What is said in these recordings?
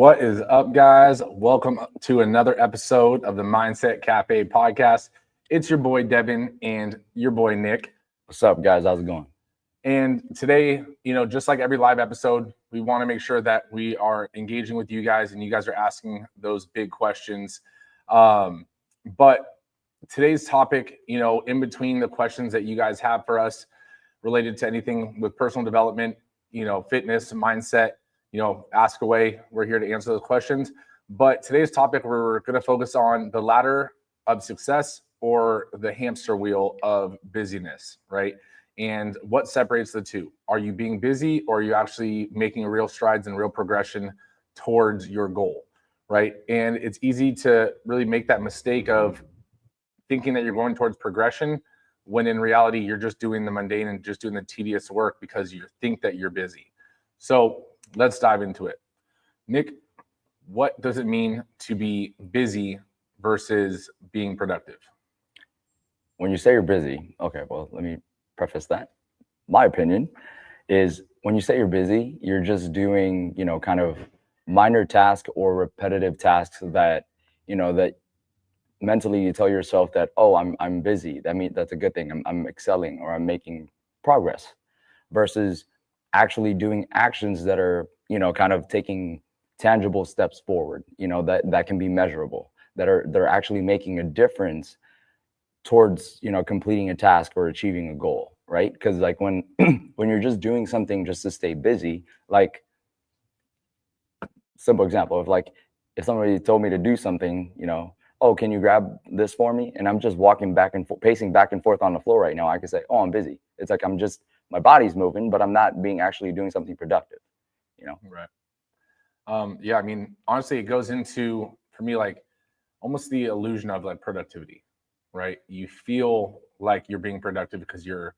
What is up, guys? Welcome to another episode of the Mindset Cafe podcast. It's your boy Devin and your boy Nick. What's up, guys? How's it going? And today, just like every live episode, we want to make sure that we are engaging with you guys and you guys are asking those big questions. But today's topic, in between the questions that you guys have for us related to anything with personal development, fitness, mindset, ask away. We're here to answer those questions. But today's topic, we're going to focus on the ladder of success or the hamster wheel of busyness, right? And what separates the two? Are you being busy or are you actually making real strides and real progression towards your goal, right? And it's easy to really make that mistake of thinking that you're going towards progression when in reality, you're just doing the mundane and just doing the tedious work because you think that you're busy. So let's dive into it. Nick, what does it mean to be busy versus being productive? When you say you're busy, okay, well, let me preface that. My opinion is when you say you're busy, you're just doing, kind of minor tasks or repetitive tasks that, that mentally you tell yourself that, oh, I'm busy. That means that's a good thing. I'm excelling or I'm making progress versus actually doing actions that are, kind of taking tangible steps forward, that can be measurable, they're actually making a difference towards, completing a task or achieving a goal, right? Because like when you're just doing something just to stay busy, like simple example of like if somebody told me to do something, oh, can you grab this for me? And I'm just walking back and pacing back and forth on the floor right now. I could say, oh, I'm busy. It's like my body's moving, but I'm not actually doing something productive, Right. Yeah, I mean, honestly, it goes into, for me, like almost the illusion of like productivity, right? You feel like you're being productive because you're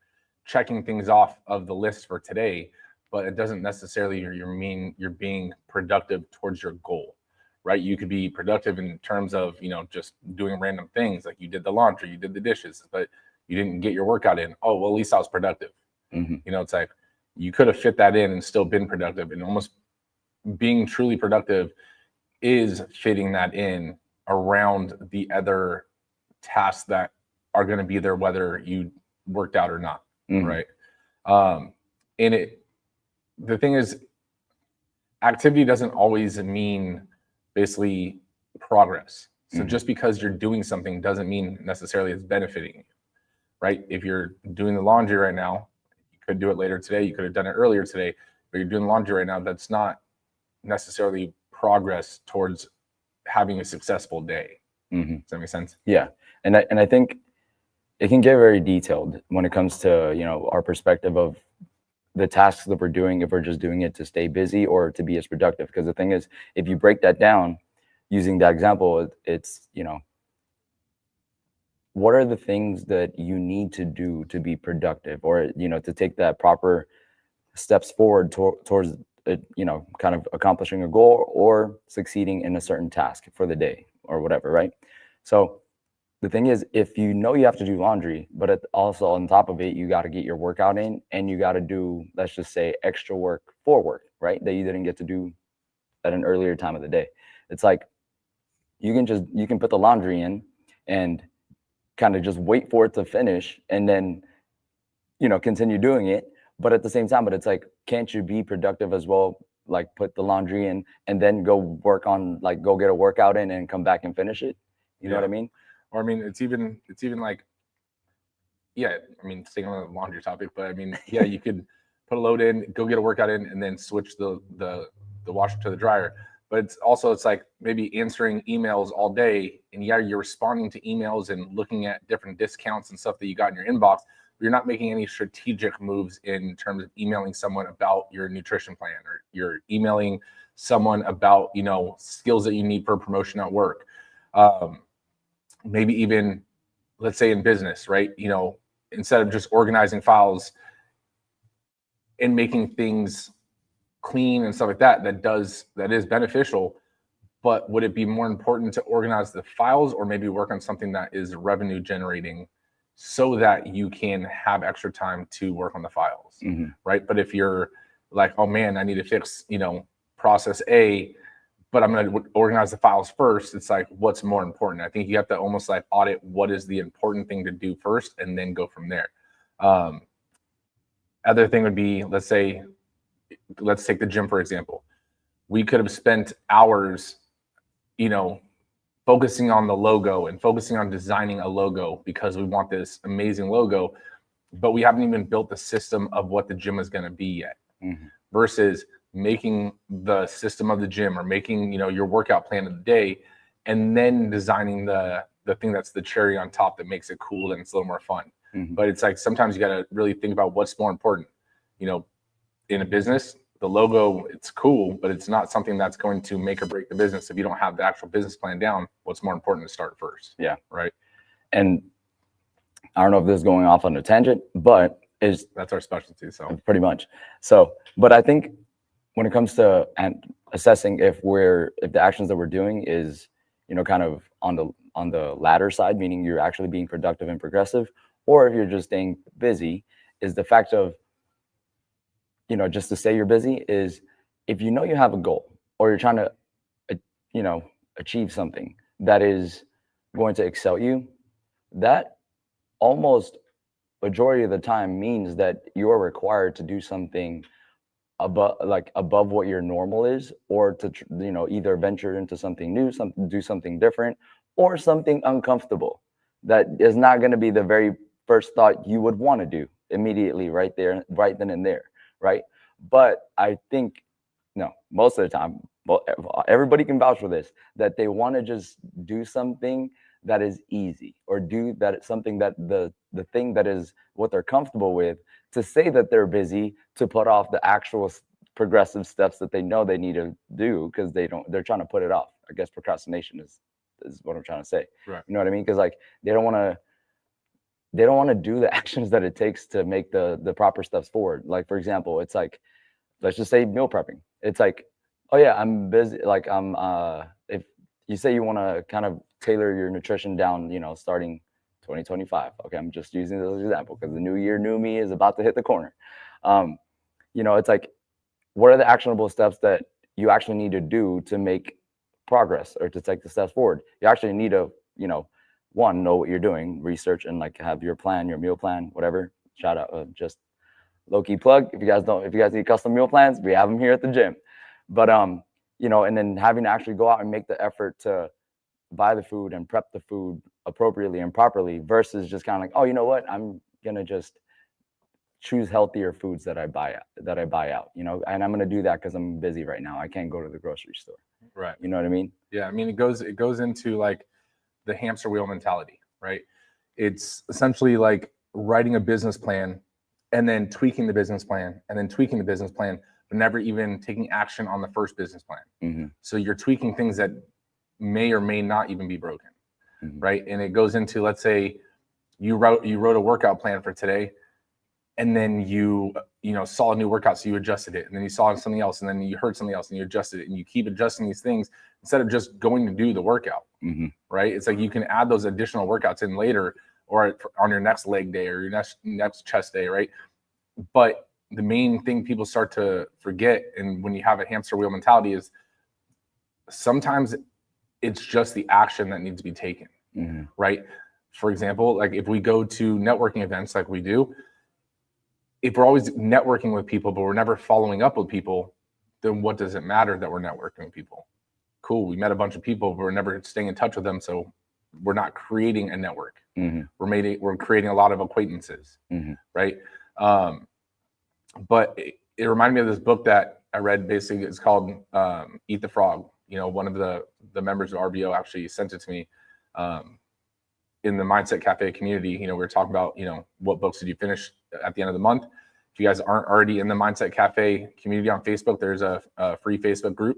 checking things off of the list for today, but it doesn't necessarily mean you're being productive towards your goal, right? You could be productive in terms of, just doing random things, like you did the laundry, you did the dishes, but you didn't get your workout in. Oh, well, at least I was productive. Mm-hmm. It's like you could have fit that in and still been productive, and almost being truly productive is fitting that in around the other tasks that are going to be there, whether you worked out or not. Mm-hmm. Right. And the thing is, activity doesn't always mean basically progress. So Mm-hmm. just because you're doing something doesn't mean necessarily it's benefiting you, right? If you're doing the laundry right now, you could do it later today. You could have done it earlier today, but you're doing laundry right now. That's not necessarily progress towards having a successful day. Mm-hmm. Does that make sense? Yeah. And I think it can get very detailed when it comes to, our perspective of the tasks that we're doing, if we're just doing it to stay busy or to be as productive. Because the thing is, if you break that down using that example, it's, what are the things that you need to do to be productive or, to take that proper steps forward towards, kind of accomplishing a goal or succeeding in a certain task for the day or whatever, right? So the thing is, if you have to do laundry, but also on top of it, you got to get your workout in and you got to do, let's just say, extra work for work, right? That you didn't get to do at an earlier time of the day. It's like you can put the laundry in and kind of just wait for it to finish and then, continue doing it. But at the same time, it's like, can't you be productive as well? Like put the laundry in and then go work on, like go get a workout in and come back and finish it. You know what I mean? Or I mean, it's even like, yeah, I mean, staying on the laundry topic, but I mean, yeah, you could put a load in, go get a workout in, and then switch the washer to the dryer. But it's like maybe answering emails all day, and yeah, you're responding to emails and looking at different discounts and stuff that you got in your inbox. But you're not making any strategic moves in terms of emailing someone about your nutrition plan, or you're emailing someone about, skills that you need for a promotion at work. Maybe even, let's say in business, right? Instead of just organizing files and making things clean and stuff like that, that is beneficial. But would it be more important to organize the files or maybe work on something that is revenue generating so that you can have extra time to work on the files, Mm-hmm. right? But if you're like, oh man, I need to fix, process A, but I'm going to organize the files first. It's like, what's more important? I think you have to almost like audit what is the important thing to do first and then go from there. Other thing would be, let's take the gym, for example. We could have spent hours, focusing on the logo and focusing on designing a logo because we want this amazing logo, but we haven't even built the system of what the gym is going to be yet. Versus making the system of the gym or making, your workout plan of the day, and then designing the thing that's the cherry on top that makes it cool and it's a little more fun. But it's like, sometimes you got to really think about what's more important. In a business, the logo, it's cool, but it's not something that's going to make or break the business. If you don't have the actual business plan down, what's more important to start first? Yeah. Right. And I don't know if this is going off on a tangent, but that's our specialty. So pretty much. So, but I think when it comes to assessing if the actions that we're doing is, kind of on the latter side, meaning you're actually being productive and progressive, or if you're just staying busy, is the fact of, just to say you're busy, is if you have a goal or you're trying to, achieve something that is going to excel you, that almost majority of the time means that you're required to do something above what your normal is, or to either venture into something new, do something different, or something uncomfortable that is not going to be the very first thought you would want to do immediately right then and there, right? But I think most of the time, everybody can vouch for this, that they want to just do something that is easy, or do that something that the thing that is what they're comfortable with, to say that they're busy, to put off the actual progressive steps that they know they need to do, because they're trying to put it off. I guess procrastination is what I'm trying to say. Right. You know what I mean? Because like they don't want to do the actions that it takes to make the proper steps forward. Like, for example, it's like, let's just say meal prepping. It's like, oh yeah, I'm busy. Like if you say you want to kind of tailor your nutrition down, starting 2025. Okay, I'm just using this as an example because the new year, new me is about to hit the corner. It's like, what are the actionable steps that you actually need to do to make progress or to take the steps forward? You actually need to, one, know what you're doing, research, and like have your plan, your meal plan, whatever. Shout out, just low-key plug. If you guys need custom meal plans, we have them here at the gym. But and then having to actually go out and make the effort to buy the food and prep the food appropriately and properly, versus just kind of like, oh, you know what, I'm gonna just choose healthier foods that I buy out, and I'm gonna do that because I'm busy right now. I can't go to the grocery store. Right. You know what I mean? Yeah. I mean, it goes into like the hamster wheel mentality, right? It's essentially like writing a business plan and then tweaking the business plan and then tweaking the business plan, but never even taking action on the first business plan. So you're tweaking things that may or may not even be broken, right? And it goes into, let's say you wrote a workout plan for today, and then you saw a new workout, so you adjusted it, and then you saw something else, and then you heard something else, and you adjusted it, and you keep adjusting these things instead of just going to do the workout, right? It's like you can add those additional workouts in later, or on your next leg day or your next chest day, right? But the main thing people start to forget, and when you have a hamster wheel mentality, is sometimes it's just the action that needs to be taken, right? For example, like if we go to networking events like we do, if we're always networking with people, but we're never following up with people, then what does it matter that we're networking with people? Cool, we met a bunch of people, but we're never staying in touch with them, so we're not creating a network. We're creating a lot of acquaintances, right? But it reminded me of this book that I read. Basically, it's called Eat the Frog. One of the members of RBO actually sent it to me in the Mindset Cafe community. We were talking about, what books did you finish at the end of the month? If you guys aren't already in the Mindset Cafe community on Facebook, there's a free Facebook group,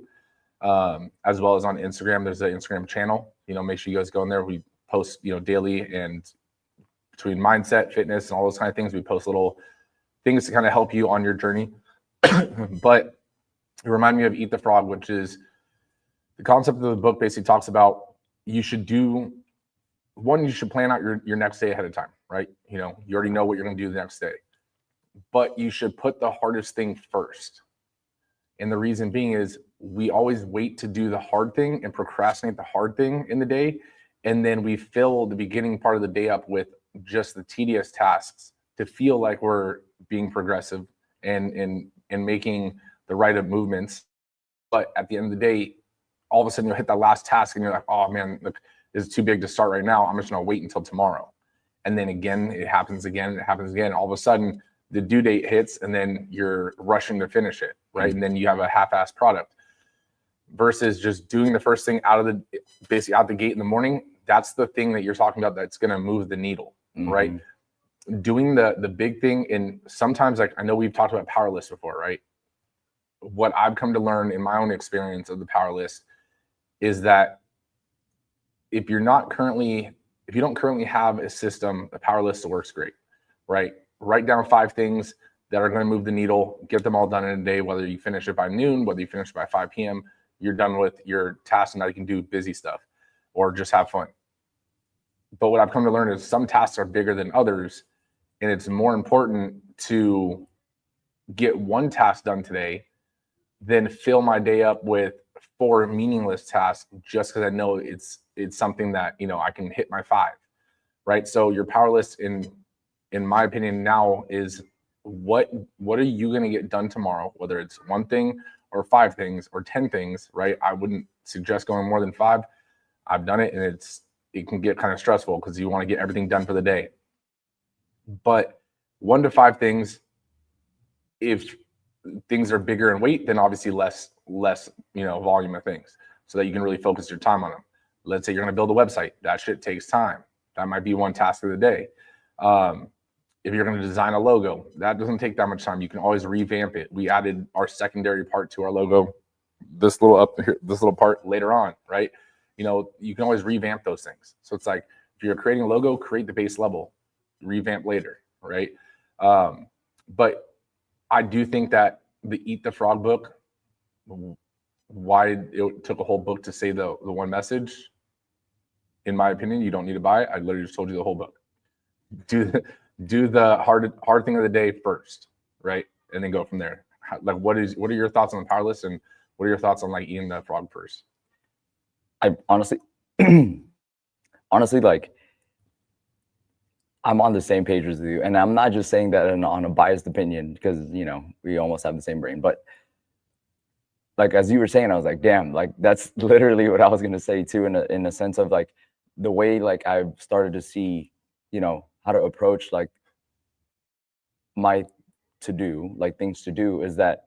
as well as on Instagram. There's an Instagram channel. Make sure you guys go in there. We post, daily, and between mindset, fitness, and all those kind of things, we post little things to kind of help you on your journey. But it reminded me of Eat the Frog, which is the concept of the book. Basically talks about you should plan out your next day ahead of time, right? You already know what you're going to do the next day, but you should put the hardest thing first. And the reason being is we always wait to do the hard thing and procrastinate the hard thing in the day. And then we fill the beginning part of the day up with just the tedious tasks to feel like we're being progressive and making the right movements. But at the end of the day, all of a sudden you'll hit that last task and you're like, oh man, look, this is too big to start right now. I'm just gonna wait until tomorrow. And then again, it happens again. All of a sudden, the due date hits and then you're rushing to finish it, right? And then you have a half-assed product versus just doing the first thing basically out the gate in the morning. That's the thing that you're talking about that's going to move the needle, right? Doing the big thing. And sometimes, like, I know we've talked about power lists before, right? What I've come to learn in my own experience of the power list is that if you don't currently have a system, a power list works great, right? Write down 5 things that are going to move the needle, get them all done in a day, whether you finish it by noon, whether you finish it by 5 p.m., you're done with your tasks and now you can do busy stuff or just have fun. But what I've come to learn is some tasks are bigger than others, and it's more important to get one task done today than fill my day up with 4 meaningless tasks just because I know it's something that, I can hit my 5, right? So your power list, in my opinion now, is what are you going to get done tomorrow, whether it's 1 thing or 5 things or 10 things, right? I wouldn't suggest going more than 5. I've done it, and it can get kind of stressful because you want to get everything done for the day. But 1 to 5 things, if things are bigger in weight, then obviously less volume of things, so that you can really focus your time on them. Let's say you're going to build a website. That shit takes time. That might be 1 task of the day. If you're going to design a logo, that doesn't take that much time. You can always revamp it. We added our secondary part to our logo, this little part later on, right? You can always revamp those things. So it's like, if you're creating a logo, create the base level, revamp later, right? But I do think that the Eat the Frog book, why it took a whole book to say the one message, in my opinion, you don't need to buy it. I literally just told you the whole book. Do the hard thing of the day first, right? And then go from there. Like, what are your thoughts on the power list, and what are your thoughts on like eating the frog first? I honestly, like, I'm on the same page as you, and I'm not just saying that on a biased opinion, because we almost have the same brain. But like, as you were saying, I was like, damn, like that's literally what I was gonna say too, in a sense of like the way like I've started to see, how to approach like my things to do, is that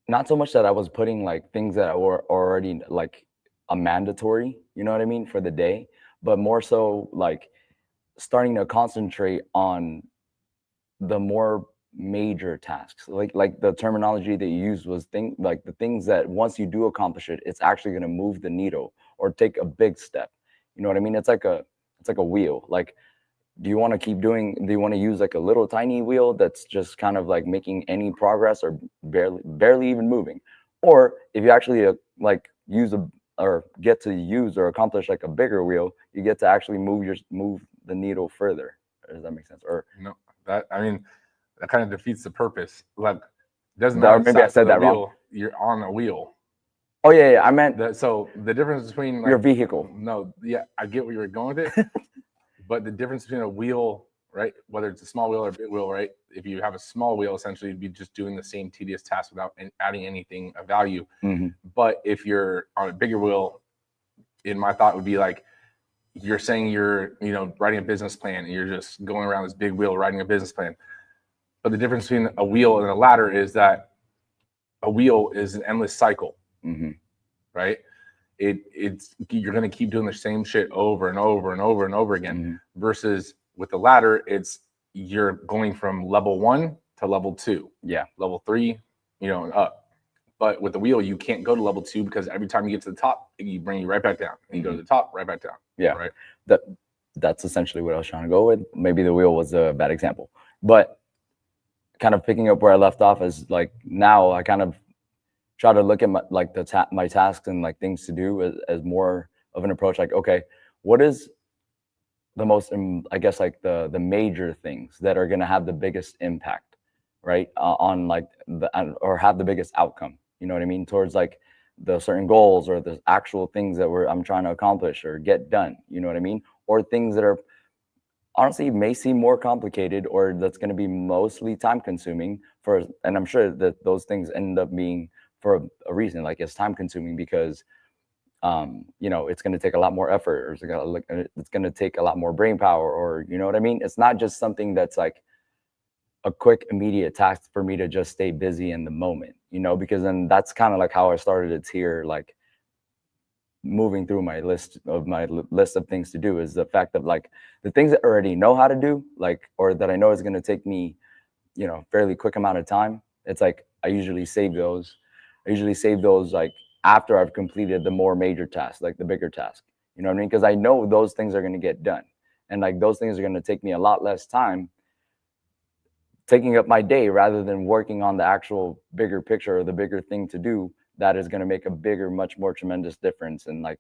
not so much that I was putting like things that were already like a mandatory, you know what I mean, for the day, but more so like starting to concentrate on the more major tasks. Like the terminology that you used was the things that once you do accomplish it, it's actually going to move the needle or take a big step. You know what I mean? It's like a wheel. Like, do you want to use like a little tiny wheel that's just kind of like making any progress or barely even moving? Or if you actually like use or get to use or accomplish like a bigger wheel, you get to actually move the needle further. Does that make sense? Or no, that kind of defeats the purpose. Like, doesn't matter. Maybe I said that wrong. You're on a wheel. Oh yeah, I meant that. So the difference between your vehicle. No, yeah, I get where you're going with it. But the difference between a wheel, right, whether it's a small wheel or a big wheel, right? If you have a small wheel, essentially you'd be just doing the same tedious task without adding anything of value. Mm-hmm. But if you're on a bigger wheel, in my thought would be like, you're saying you're writing a business plan and you're just going around this big wheel writing a business plan. But the difference between a wheel and a ladder is that a wheel is an endless cycle, right? It's you're going to keep doing the same shit over and over and over and over again. Versus with the ladder, you're going from level 1 to level 2, level 3, and up. But with the wheel, you can't go to level 2 because every time you get to the top, you bring you right back down. And you go to the top, right back down. Yeah, right. That's essentially what I was trying to go with. Maybe the wheel was a bad example, but kind of picking up where I left off is like, now I kind of try to look at my tasks and like things to do as more of an approach. Like, okay, what is the most, I guess, like the major things that are going to have the biggest impact right? On like or have the biggest outcome, you know what I mean, towards like the certain goals or the actual things that I'm trying to accomplish or get done, you know what I mean? Or things that are honestly may seem more complicated, or that's going to be mostly time consuming for, and I'm sure that those things end up being for a reason, like it's time consuming because you know, it's going to take a lot more effort, or it's going to take a lot more brain power, or you know what I mean? It's not just something that's like a quick immediate task for me to just stay busy in the moment, you know, because then that's kind of like how I started it here, like moving through my list of things to do, is the fact of like the things that I already know how to do, like, or that I know is going to take me, you know, fairly quick amount of time. It's like I usually save those like after I've completed the more major tasks, like the bigger task, you know what I mean? Because I know those things are going to get done, and like those things are going to take me a lot less time taking up my day, rather than working on the actual bigger picture or the bigger thing to do that is going to make a bigger, much more tremendous difference, and like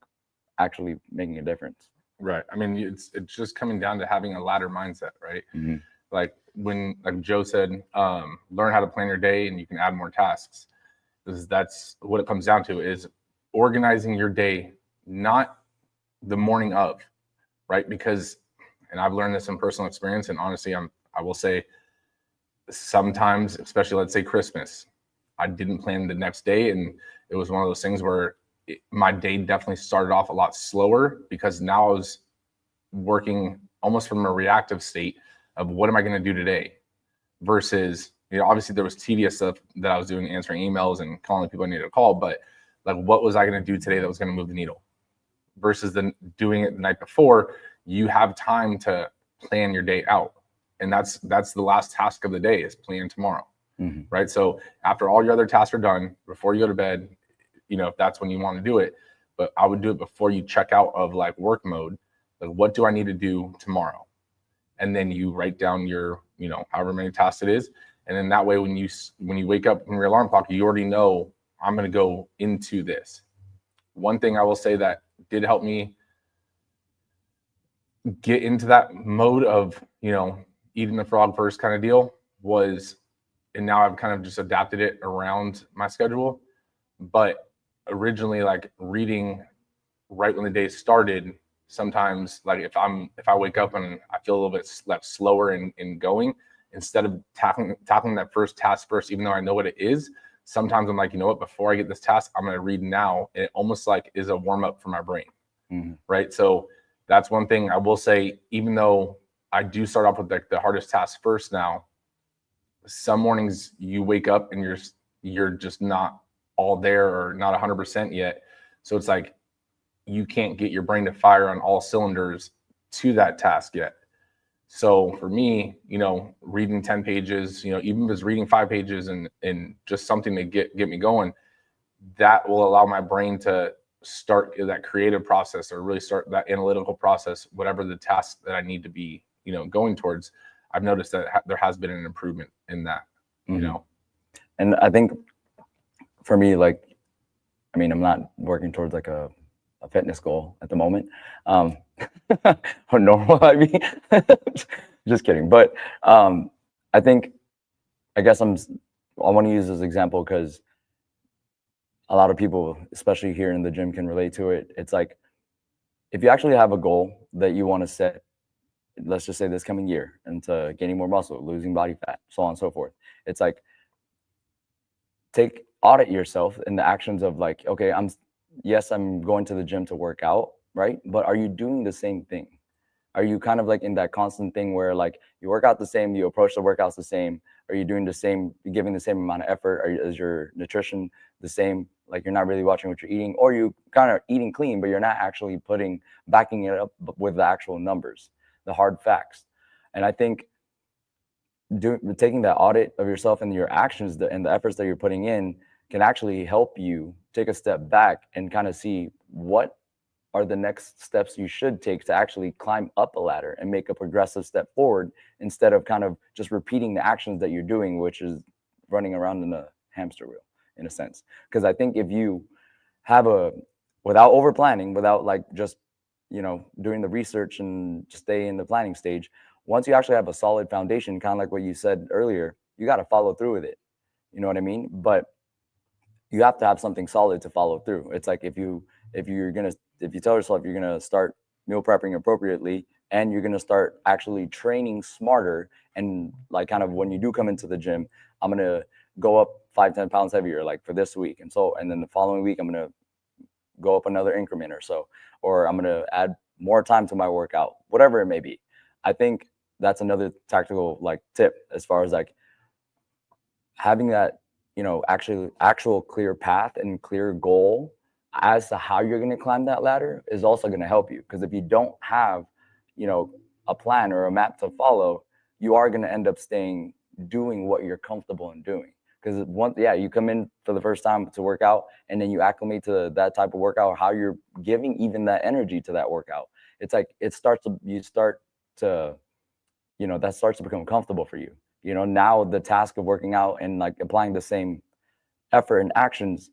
actually making a difference. Right. I mean, it's just coming down to having a ladder mindset, right? Mm-hmm. Like when, like Joe said, learn how to plan your day and you can add more tasks. That's what it comes down to, is organizing your day, not the morning of, right? Because, and I've learned this in personal experience, and honestly, I will say sometimes, especially let's say Christmas, I didn't plan the next day, and it was one of those things where my day definitely started off a lot slower, because now I was working almost from a reactive state of what am I going to do today, versus, you know, obviously there was tedious stuff that I was doing, answering emails and calling people I needed to call, but like, what was I going to do today that was going to move the needle, versus then doing it the night before. You have time to plan your day out, and that's the last task of the day, is plan tomorrow. Mm-hmm. Right? So after all your other tasks are done, before you go to bed, you know, if that's when you want to do it, but I would do it before you check out of like work mode. Like, what do I need to do tomorrow? And then you write down your, you know, however many tasks it is. And then that way, when you wake up from your alarm clock, you already know, I'm going to go into this. One thing I will say that did help me get into that mode of, you know, eating the frog first kind of deal was, and now I've kind of just adapted it around my schedule. But originally, like reading right when the day started, sometimes like if I wake up and I feel a little bit slower in going, instead of tackling that first task first, even though I know what it is, sometimes I'm like, you know what, before I get this task, I'm going to read now. And it almost like is a warm up for my brain. Mm-hmm. Right. So that's one thing I will say, even though I do start off with like the hardest task first now, some mornings you wake up and you're just not all there, or not 100% yet. So it's like, you can't get your brain to fire on all cylinders to that task yet. So for me, you know, reading 10 pages, you know, even if it's reading 5 pages and just something to get me going, that will allow my brain to start that creative process, or really start that analytical process, whatever the task that I need to be, you know, going towards. I've noticed that there has been an improvement in that, you mm-hmm. know. And I think for me, like, I mean, I'm not working towards like a fitness goal at the moment. Or normal, I mean, just kidding. But I think, I guess I want to use this example because a lot of people, especially here in the gym, can relate to it. It's like, if you actually have a goal that you want to set, let's just say this coming year, into gaining more muscle, losing body fat, so on and so forth. It's like, audit yourself in the actions of like, okay, I'm going to the gym to work out, right? But are you doing the same thing? Are you kind of like in that constant thing where like you work out the same, you approach the workouts the same? Are you doing the same, giving the same amount of effort? Is your nutrition the same? Like, you're not really watching what you're eating, or you kind of eating clean, but you're not actually backing it up with the actual numbers, the hard facts. And I think taking that audit of yourself and your actions and the efforts that you're putting in can actually help you take a step back and kind of see what are the next steps you should take to actually climb up a ladder and make a progressive step forward, instead of kind of just repeating the actions that you're doing, which is running around in a hamster wheel, in a sense. Because I think if you have without over planning, without like just, you know, doing the research and stay in the planning stage, once you actually have a solid foundation, kind of like what you said earlier, you got to follow through with it. You know what I mean? But you have to have something solid to follow through. It's like if you tell yourself you're gonna start meal prepping appropriately and you're gonna start actually training smarter, and like kind of when you do come into the gym, I'm gonna go up 5-10 pounds heavier like for this week, and then the following week I'm gonna go up another increment or so, or I'm gonna add more time to my workout, whatever it may be. I think that's another tactical like tip as far as like having that, actual clear path and clear goal as to how you're going to climb that ladder is also going to help you. Because if you don't have, a plan or a map to follow, you are going to end up doing what you're comfortable in doing. Because you come in for the first time to work out, and then you acclimate to that type of workout, or how you're giving even that energy to that workout. It's like that starts to become comfortable for you. Now the task of working out and like applying the same effort and actions,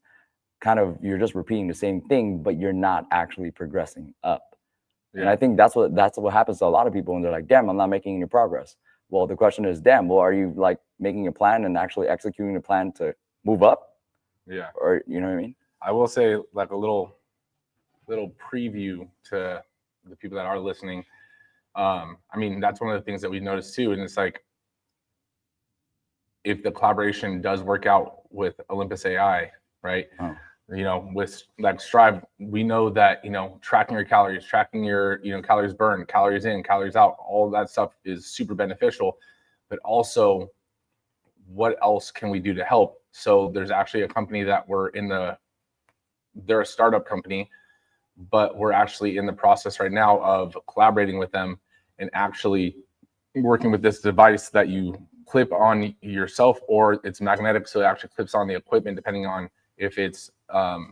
kind of you're just repeating the same thing, but you're not actually progressing up. Yeah. And I think that's what happens to a lot of people, and they're like, damn, I'm not making any progress. Well, the question is, damn, well, are you like making a plan and actually executing a plan to move up? Yeah. Or, you know what I mean? I will say like a little preview to the people that are listening. I mean, that's one of the things that we noticed too. And it's like, if the collaboration does work out with Olympus AI, right? Oh. With like Strive, we know that, tracking your calories, tracking your, calories burned, calories in, calories out, all that stuff is super beneficial. But also, what else can we do to help? So there's actually a company that they're a startup company, but we're actually in the process right now of collaborating with them and actually working with this device that you clip on yourself, or it's magnetic, so it actually clips on the equipment depending on if it's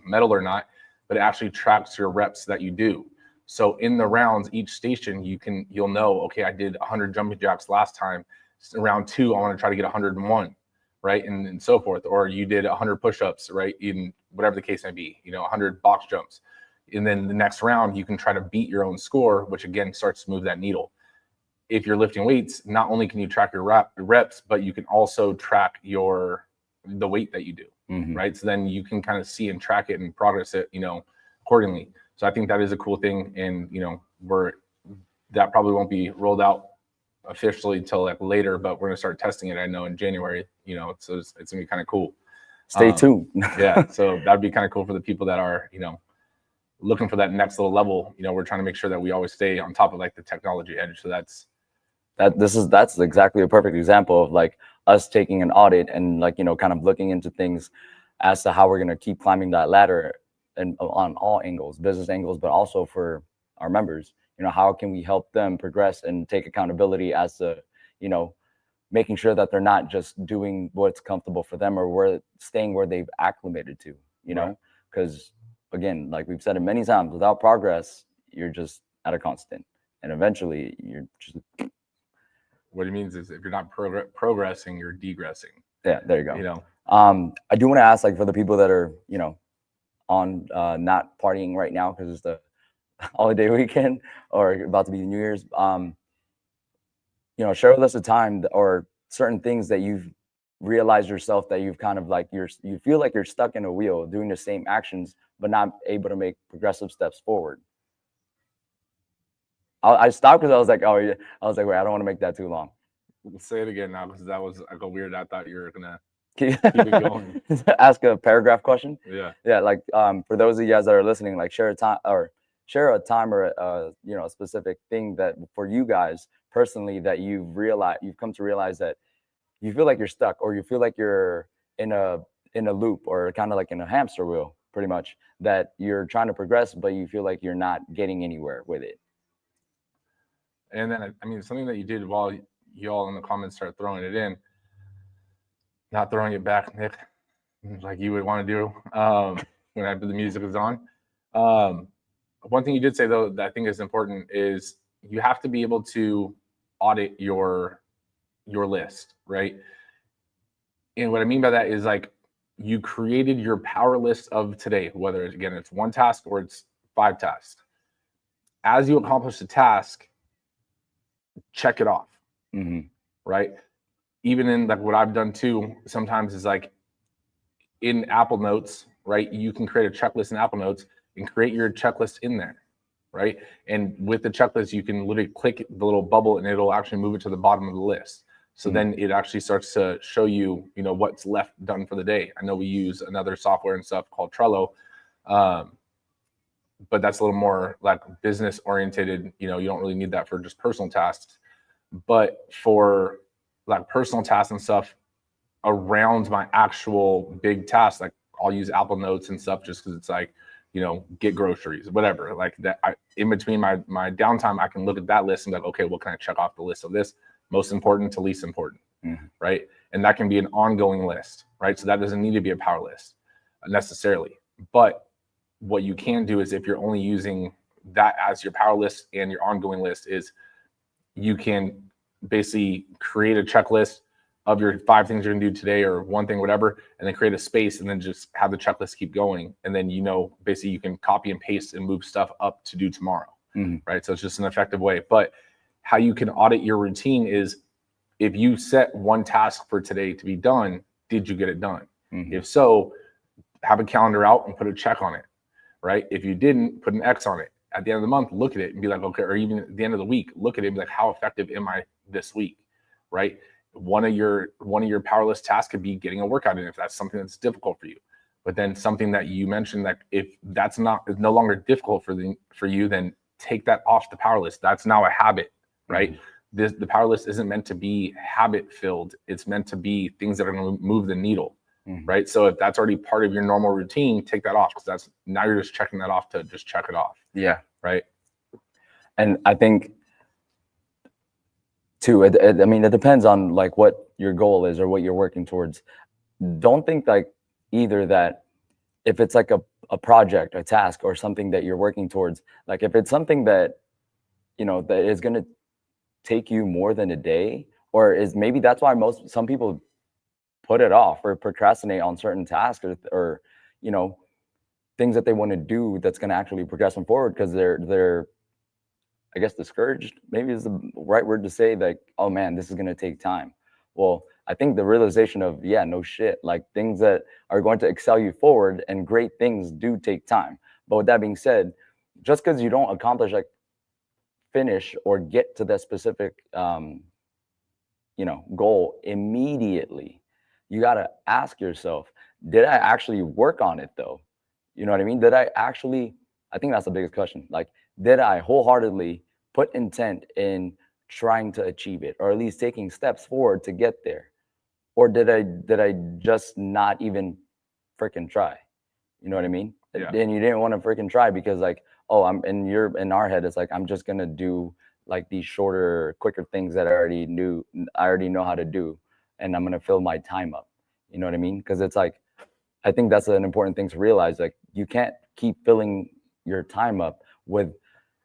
metal or not, but it actually tracks your reps that you do. So in the rounds, each station, you'll know, okay, I did 100 jumping jacks last time. Round 2, I want to try to get 101, right? And so forth. Or you did 100 push-ups, right? In whatever the case may be, 100 box jumps. And then the next round, you can try to beat your own score, which again starts to move that needle. If you're lifting weights, not only can you track your reps, but you can also track the weight that you do, right? So then you can kind of see and track it and progress it, accordingly. So I think that is a cool thing, and that probably won't be rolled out officially till like later, but we're gonna start testing it, I know, in January. So it's gonna be kind of cool. Stay tuned. Yeah, so that'd be kind of cool for the people that are looking for that next little level. We're trying to make sure that we always stay on top of like the technology edge. So that's exactly a perfect example of like us taking an audit and like, kind of looking into things as to how we're going to keep climbing that ladder, and on all angles, business angles, but also for our members. How can we help them progress and take accountability as to, making sure that they're not just doing what's comfortable for them, or staying where they've acclimated to, because again, like we've said it many times, without progress, you're just at a constant, and eventually you're just. What it means is if you're not progressing, you're degressing. Yeah, there you go. I do want to ask, like, for the people that are, on not partying right now because it's the holiday weekend or about to be New Year's, share with us a time or certain things that you've realized yourself that you've kind of like you feel like you're stuck in a wheel doing the same actions but not able to make progressive steps forward. I stopped because I was like, wait, I don't want to make that too long. Say it again now, because that was like a weird. I thought you were gonna keep it going. Ask a paragraph question. Yeah. Like for those of you guys that are listening, like share a time or a specific thing that for you guys personally that you've come to realize that you feel like you're stuck, or you feel like you're in a loop, or kind of like in a hamster wheel, pretty much, that you're trying to progress but you feel like you're not getting anywhere with it. And then, I mean, something that you did while you all in the comments start throwing it in, not throwing it back, Nick, like you would want to do when the music is on. One thing you did say, though, that I think is important is you have to be able to audit your list, right? And what I mean by that is, like, you created your power list of today, whether it's one task or it's 5 tasks. As you accomplish the task, check it off, right? even in like what I've done too, sometimes is like in Apple Notes, right? You can create a checklist in Apple Notes and create your checklist in there, right? And with the checklist, you can literally click the little bubble and it'll actually move it to the bottom of the list. So then it actually starts to show you, you know, what's left done for the day. I know we use another software and stuff called Trello, but that's a little more like business oriented. You know, you don't really need that for just personal tasks, but for like personal tasks and stuff around my actual big tasks, like I'll use Apple Notes and stuff just because it's like, you know, get groceries, whatever. Like that, in between my downtime, I can look at that list and be like, okay, what can I check off the list of this? Most important to least important, right? And that can be an ongoing list, right? So that doesn't need to be a power list necessarily. But what you can do is if you're only using that as your power list and your ongoing list is you can basically create a checklist of your 5 things you're gonna do today or one thing, whatever, and then create a space and then just have the checklist keep going. And then, you know, basically you can copy and paste and move stuff up to do tomorrow, right? So it's just an effective way. But how you can audit your routine is if you set one task for today to be done, did you get it done? If so, have a calendar out and put a check on it, right? If you didn't, put an X on it. At the end of the month, look at it and be like, okay, or even at the end of the week, look at it and be like, how effective am I this week, right? One of your powerless tasks could be getting a workout in if that's something that's difficult for you. But then something that you mentioned, that if that's no longer difficult for you, then take that off the power list. That's now a habit, right? The power list isn't meant to be habit filled. It's meant to be things that are going to move the needle, right? So if that's already part of your normal routine, take that off, because that's now you're just checking that off to just check it off. Yeah. Right. And I think too, I mean, it depends on like what your goal is or what you're working towards. Don't think like either that if it's like a project, a task, or something that you're working towards, like if it's something that, you know, that is going to take you more than a day, or is maybe that's why some people put it off or procrastinate on certain tasks or you know, things that they want to do that's going to actually progress them forward because they're I guess discouraged maybe is the right word to say, like, oh man, this is going to take time. Well, I think the realization of, yeah, no shit, like things that are going to excel you forward and great things do take time. But with that being said, just because you don't accomplish, like finish or get to that specific, you know, goal immediately, you got to ask yourself, did I actually work on it though? You know what I mean? I think that's the biggest question. Like, did I wholeheartedly put intent in trying to achieve it, or at least taking steps forward to get there? Or did I just not even freaking try? You know what I mean? Yeah. And you didn't want to freaking try because like, oh, in our head, it's like, I'm just going to do like these shorter, quicker things that I already know how to do. And I'm going to fill my time up. You know what I mean? Because it's like, I think that's an important thing to realize. Like, you can't keep filling your time up with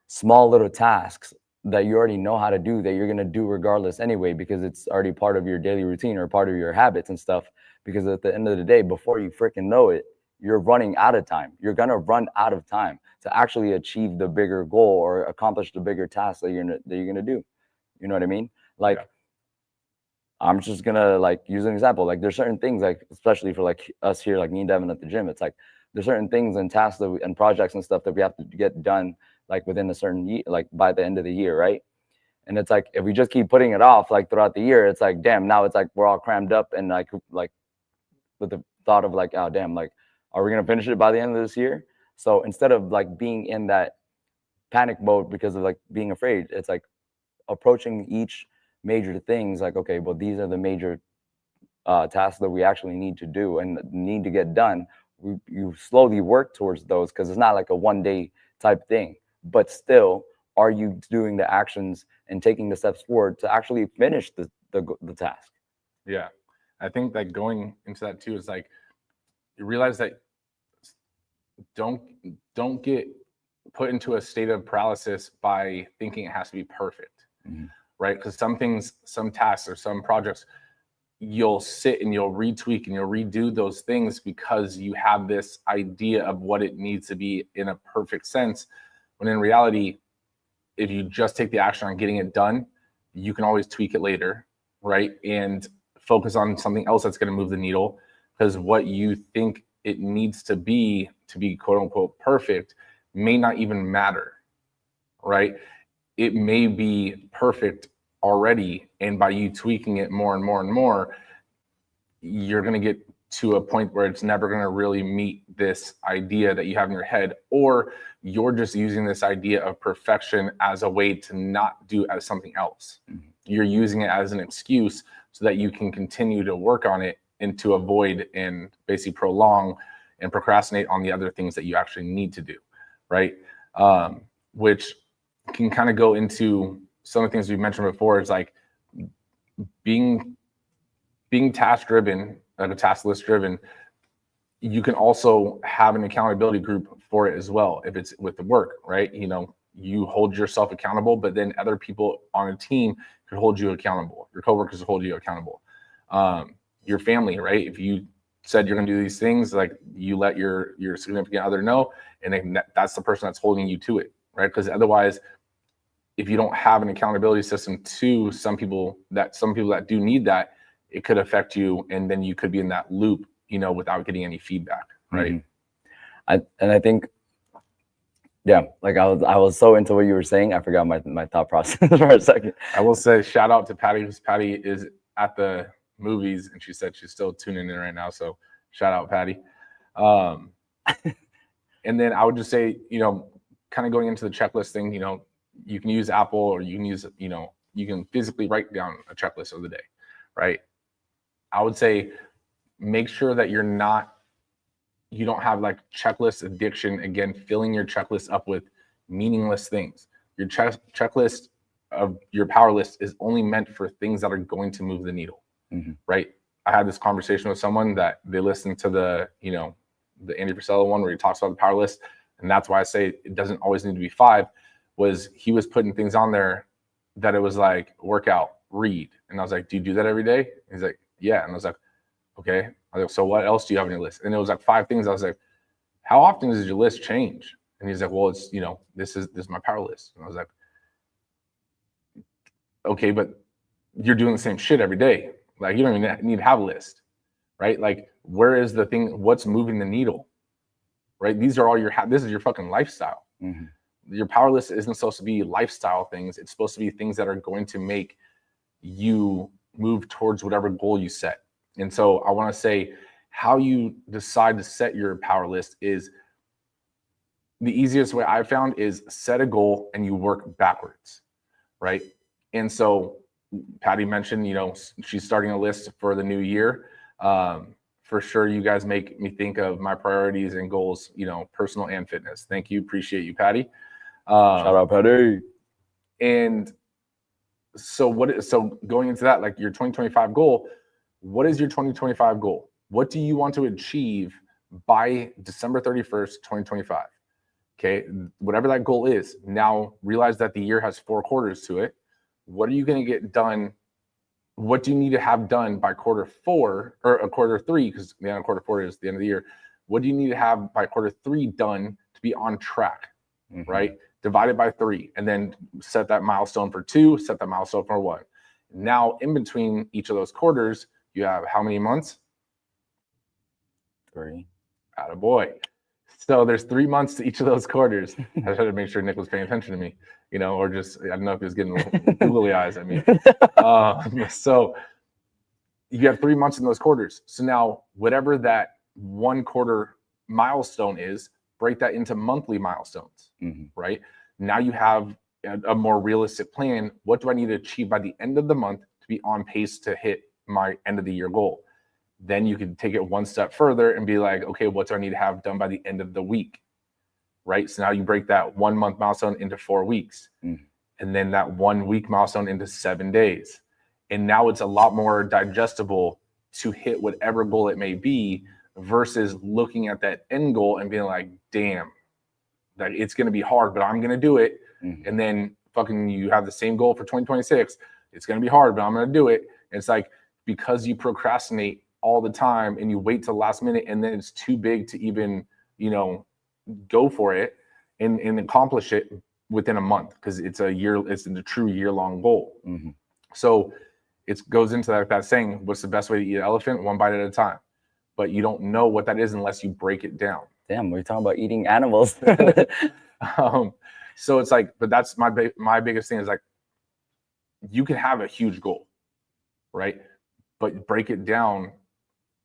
small little tasks that you already know how to do, that you're going to do regardless anyway, because it's already part of your daily routine or part of your habits and stuff. Because at the end of the day, before you freaking know it, you're running out of time. You're going to run out of time to actually achieve the bigger goal or accomplish the bigger task that you're going to do. You know what I mean? Like, yeah. I'm just going to like use an example. Like, there's certain things, like, especially for like us here, like me and Devin at the gym, it's like, there's certain things and tasks and projects and stuff that we have to get done like within a certain year, like by the end of the year, right? And it's like, if we just keep putting it off like throughout the year, it's like, damn, now it's like we're all crammed up and like with the thought of like, oh damn, like, are we gonna finish it by the end of this year? So instead of like being in that panic mode because of like being afraid, it's like approaching each major things like, okay, well, these are the major tasks that we actually need to do and need to get done. You slowly work towards those because it's not like a one-day type thing, but still, are you doing the actions and taking the steps forward to actually finish the task? Yeah, I think that going into that too is like, you realize that don't get put into a state of paralysis by thinking it has to be perfect, right? Because some things, some tasks or some projects, you'll sit and you'll retweak and you'll redo those things because you have this idea of what it needs to be in a perfect sense. When in reality, if you just take the action on getting it done, you can always tweak it later, right? And focus on something else that's going to move the needle, because what you think it needs to be quote unquote perfect may not even matter, right? It may be perfect already, and by you tweaking it more and more and more, you're going to get to a point where it's never going to really meet this idea that you have in your head, or you're just using this idea of perfection as a way to not do as something else. You're using it as an excuse so that you can continue to work on it and to avoid and basically prolong and procrastinate on the other things that you actually need to do, right? Which can kind of go into some of the things we've mentioned before, is like being task driven, like a task list driven. You can also have an accountability group for it as well, if it's with the work, right? You know, you hold yourself accountable, but then other people on a team could hold you accountable. Your coworkers will hold you accountable. Your family, right? If you said you're going to do these things, like you let your significant other know, and then that's the person that's holding you to it, right? Because otherwise, if you don't have an accountability system to some people that do need that, it could affect you, and then you could be in that loop, you know, without getting any feedback, right? I think, yeah, like I was so into what you were saying, I forgot my thought process for a second. I will say shout out to Patty, because Patty is at the movies, and she said she's still tuning in right now. So shout out, Patty. And then I would just say, you know, kind of going into the checklist thing, you know, you can use Apple, or you can use, you know, you can physically write down a checklist of the day, right? I would say make sure that you don't have like checklist addiction, again, filling your checklist up with meaningless things. Your checklist of your power list is only meant for things that are going to move the needle, right? I had this conversation with someone that they listened to the Andy Frisella one where he talks about the power list, and that's why I say it doesn't always need to be 5. Was he was putting things on there that it was like workout, read, and I was like, do you do that every day? He's like, yeah. And I was like, okay. I was like, so what else do you have on your list? And it was like 5 things. I was like, how often does your list change? And he's like, well, it's, you know, this is my power list. And I was like, okay, but you're doing the same shit every day. Like, you don't even need to have a list, right? Like, where is the thing? What's moving the needle, right? These are all this is your fucking lifestyle. Your power list isn't supposed to be lifestyle things. It's supposed to be things that are going to make you move towards whatever goal you set. And so I want to say how you decide to set your power list is the easiest way I found is set a goal and you work backwards, right? And so Patty mentioned, you know, she's starting a list for the new year. For sure, you guys make me think of my priorities and goals, you know, personal and fitness. Thank you. Appreciate you, Patty. Shout out, Patty. And so going into that, like your 2025 goal, what is your 2025 goal? What do you want to achieve by December 31st, 2025? Okay, whatever that goal is. Now realize that the year has 4 quarters to it. What are you going to get done? What do you need to have done by quarter 4 or a quarter 3? Because the end of quarter 4 is the end of the year. What do you need to have by quarter 3 done to be on track, right? Divide it by 3, and then set that milestone for 2, set that milestone for 1. Now, in between each of those quarters, you have how many months? 3. Attaboy. So there's 3 months to each of those quarters. I had to make sure Nick was paying attention to me, you know, or just, I don't know if he was getting googly eyes at me. So you have 3 months in those quarters. So now whatever that 1 quarter milestone is, break that into monthly milestones, right? Now you have a more realistic plan. What do I need to achieve by the end of the month to be on pace to hit my end of the year goal? Then you can take it 1 step further and be like, okay, what do I need to have done by the end of the week, right? So now you break that 1 month milestone into 4 weeks, and then that 1 week milestone into 7 days. And now it's a lot more digestible to hit whatever goal it may be versus looking at that end goal and being like, damn, that it's going to be hard, but I'm going to do it. And then fucking you have the same goal for 2026. It's going to be hard, but I'm going to do it. And it's like, because you procrastinate all the time and you wait till the last minute, and then it's too big to even, you know, go for it and accomplish it within a month, because it's a true year-long goal. So it goes into that saying, what's the best way to eat an elephant? One bite at a time. But you don't know what that is unless you break it down. Damn, we're talking about eating animals. So it's like, but that's my biggest thing is like, you can have a huge goal, right? But break it down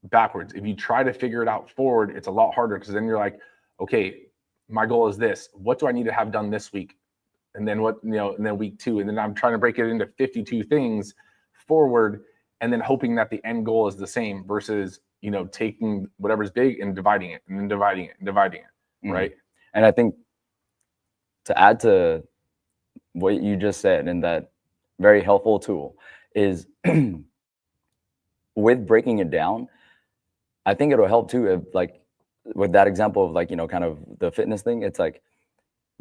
backwards. If you try to figure it out forward, it's a lot harder, because then you're like, okay, my goal is this. What do I need to have done this week? And then what, and then week 2, and then I'm trying to break it into 52 things forward, and then hoping that the end goal is the same, versus, taking whatever's big and dividing it, and then dividing it and dividing it, right? And I think to add to what you just said, and that very helpful tool is with breaking it down, I think it'll help too, if like with that example of like, kind of the fitness thing, it's like,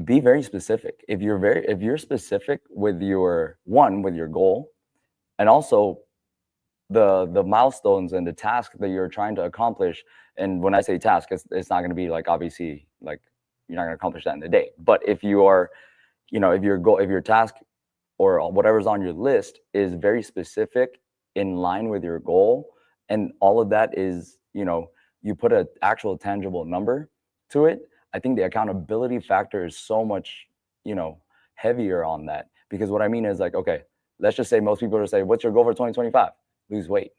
be very specific. If you're specific with your goal, and also the milestones and the task that you're trying to accomplish. And when I say task, it's not going to be like, obviously, like you're not going to accomplish that in a day. But if you are, if your task or whatever's on your list is very specific, in line with your goal, and all of that is, you put an actual tangible number to it, I think the accountability factor is so much, heavier on that. Because what I mean is like, okay, let's just say most people are say, what's your goal for 2025? Lose weight.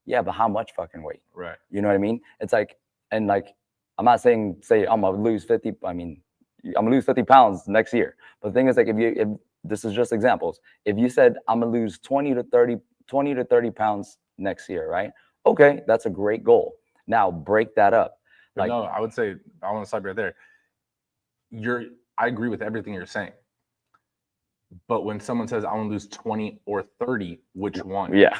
Yeah, but how much fucking weight? Right. You know what I mean? It's like, and like, I'm not saying, I'm gonna lose 50. I mean, I'm gonna lose 50 pounds next year. But the thing is, like, if this is just examples. If you said I'm gonna lose 20 to 30 pounds next year, right? Okay, that's a great goal. Now break that up. Like, no, I would say, I want to stop right there. I agree with everything you're saying. But when someone says I want to lose 20 or 30, which one? Yeah.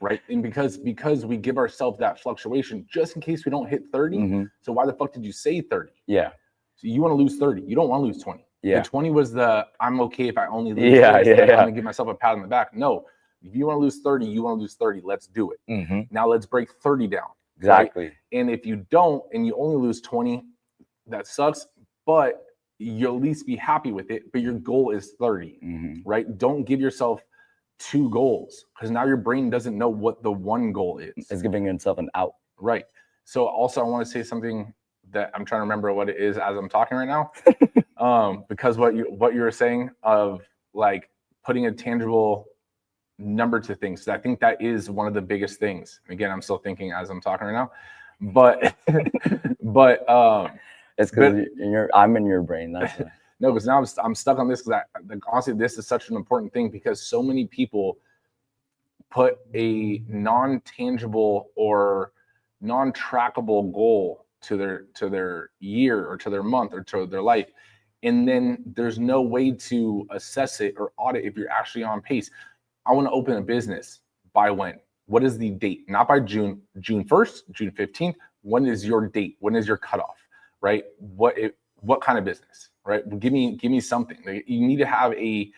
Right. And because we give ourselves that fluctuation just in case we don't hit 30. So why the fuck did you say 30? Yeah. So you want to lose 30. You don't want to lose 20. Yeah. The 20 was I'm okay if I only lose this. I'm gonna give myself a pat on the back. No, if you want to lose 30, you want to lose 30. Let's do it. Now let's break 30 down. Exactly. Right? And if you don't, and you only lose 20, that sucks. But you'll at least be happy with it. But your goal is 30, right? Don't give yourself 2 goals, because now your brain doesn't know what the one goal is. It's giving itself an out. Right. So also I want to say something that I'm trying to remember what it is as I'm talking right now. Because what you were saying of like putting a tangible number to things. I think that is one of the biggest things. Again, I'm still thinking as I'm talking right now, but it's because I'm in your brain. That's no, because now I'm stuck on this, because honestly, this is such an important thing, because so many people put a non-tangible or non-trackable goal to their year or to their month or to their life, and then there's no way to assess it or audit if you're actually on pace. I want to open a business. By when? What is the date? Not by June 1st, June 15th. When is your date? When is your cutoff? Right? What kind of business? Right? Give me something. Like, you need to have a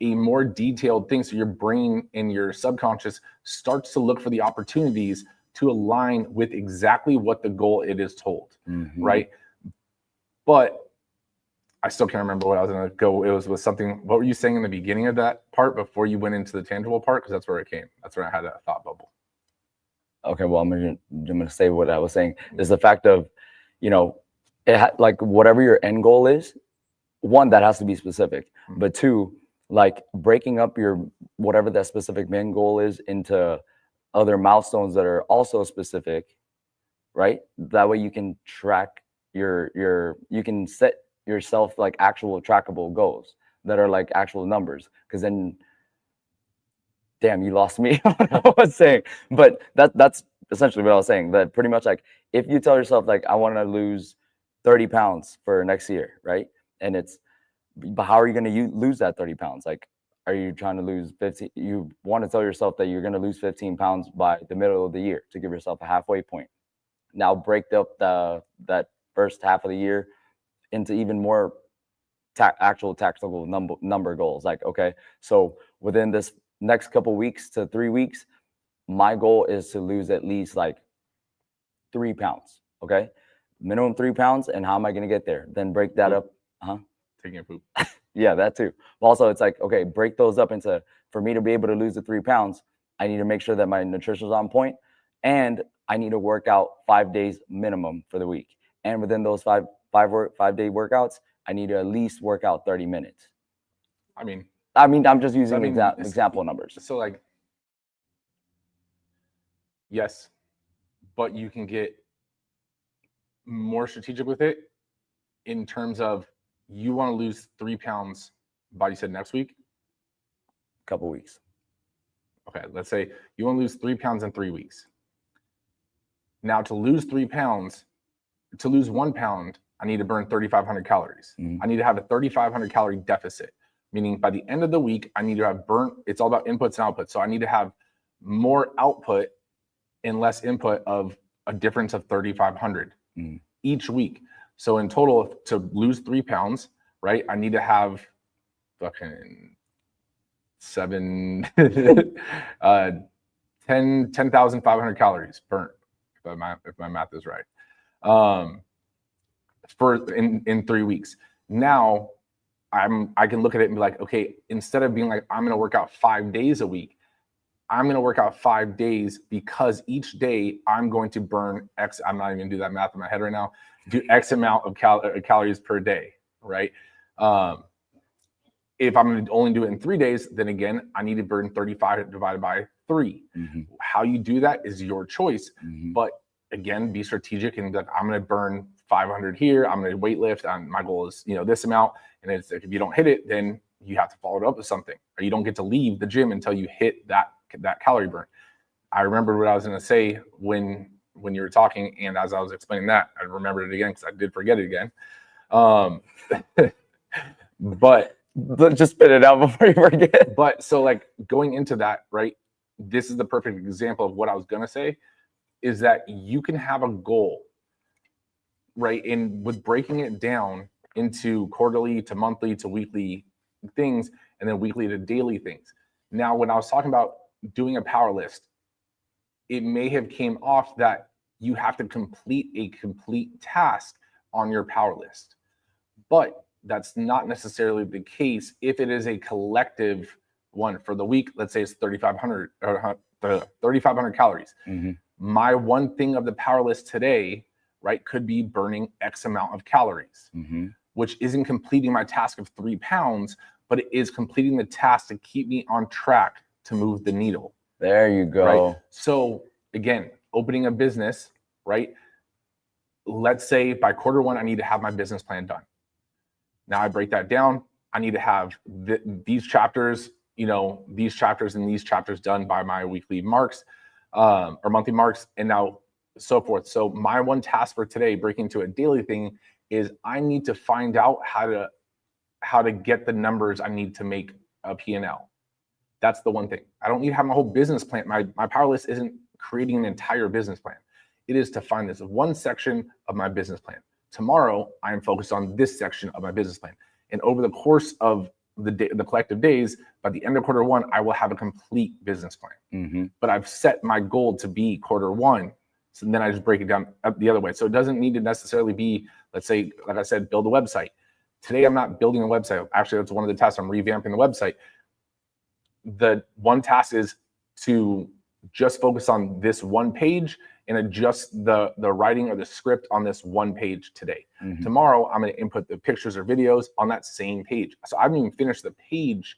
more detailed thing, so your brain and your subconscious starts to look for the opportunities to align with exactly what the goal it is told. Right? But I still can't remember what I was going to go. It was with something. What were you saying in the beginning of that part before you went into the tangible part? Because that's where it came. That's where I had that thought bubble. Okay, well, I'm gonna say what I was saying is the fact of, like whatever your end goal is, one, that has to be specific, but two, like breaking up your whatever that specific main goal is into other milestones that are also specific, right? That way you can track you can set yourself like actual trackable goals that are like actual numbers, because then, damn, you lost me on what I was saying. But that's essentially what I was saying, that pretty much like if you tell yourself like I want to lose 30 pounds for next year, right? And but how are you going to lose that 30 pounds? Like, are you trying to lose 15? You want to tell yourself that you're going to lose 15 pounds by the middle of the year to give yourself a halfway point. Now break up that first half of the year into even more actual tactical number goals. Like, okay, so within this next couple weeks to 3 weeks, my goal is to lose at least like 3 pounds. Okay, minimum 3 pounds. And how am I going to get there? Then break that up. Taking a poop. Yeah, that too. Also, it's like, okay, break those up into, for me to be able to lose the 3 pounds, I need to make sure that my nutrition is on point, and I need to work out 5 days minimum for the week. And within those 5-day workouts, I need to at least work out 30 minutes. I mean, I'm just using mean, example numbers. So like, yes, but you can get more strategic with it in terms of you want to lose 3 pounds by, you said next week? Couple weeks. Okay, let's say you want to lose 3 pounds in 3 weeks. Now to lose 3 pounds, to lose 1 pound, I need to burn 3,500 calories. I need to have a 3,500 calorie deficit, meaning by the end of the week, I need to have burnt, it's all about inputs and outputs. So I need to have more output and less input of a difference of 3,500 each week. So in total, to lose 3 pounds, right, I need to have fucking 10,500 calories burnt, if my math is right, in 3 weeks. Now I can look at it and be like, okay, instead of being like, I'm going to work out 5 days a week, I'm going to work out 5 days because each day I'm going to burn X. I'm not even going to do that math in my head right now. Do X amount of calories per day, right? If I'm going to only do it in 3 days, then again, I need to burn 35 divided by 3. How you do that is your choice. But again, be strategic and that I'm going to burn 500 here. I'm going to weight lift. My goal is, this amount. And if you don't hit it, then you have to follow it up with something, or you don't get to leave the gym until you hit that calorie burn. I remembered what I was going to say when you were talking, and as I was explaining that, I remembered it again because I did forget it again. But just spit it out before you forget. But so like going into that, right? This is the perfect example of what I was going to say, is that you can have a goal, right? And with breaking it down into quarterly to monthly to weekly things, and then weekly to daily things. Now, when I was talking about doing a power list, it may have came off that you have to complete a complete task on your power list, but that's not necessarily the case if it is a collective one for the week. Let's say it's 3,500 or 3,500 calories. My one thing of the power list today, right, could be burning X amount of calories, which isn't completing my task of 3 pounds, but it is completing the task to keep me on track to move the needle. There you go. Right? So again, opening a business, right? Let's say by quarter 1, I need to have my business plan done. Now I break that down. I need to have these chapters, these chapters and these chapters done by my weekly marks or monthly marks, and now so forth. So my one task for today, breaking to a daily thing, is I need to find out how to get the numbers I need to make a P&L. That's the one thing. I don't need to have my whole business plan. My power list isn't creating an entire business plan. It is to find this one section of my business plan. Tomorrow, I am focused on this section of my business plan. And over the course of the collective days, by the end of quarter 1, I will have a complete business plan. But I've set my goal to be quarter 1. So then I just break it down the other way. So it doesn't need to necessarily be, let's say, like I said, build a website. Today, I'm not building a website. Actually, that's one of the tasks. I'm revamping the website. The one task is to just focus on this one page and adjust the writing or the script on this one page today. Tomorrow, I'm going to input the pictures or videos on that same page. So I haven't even finished the page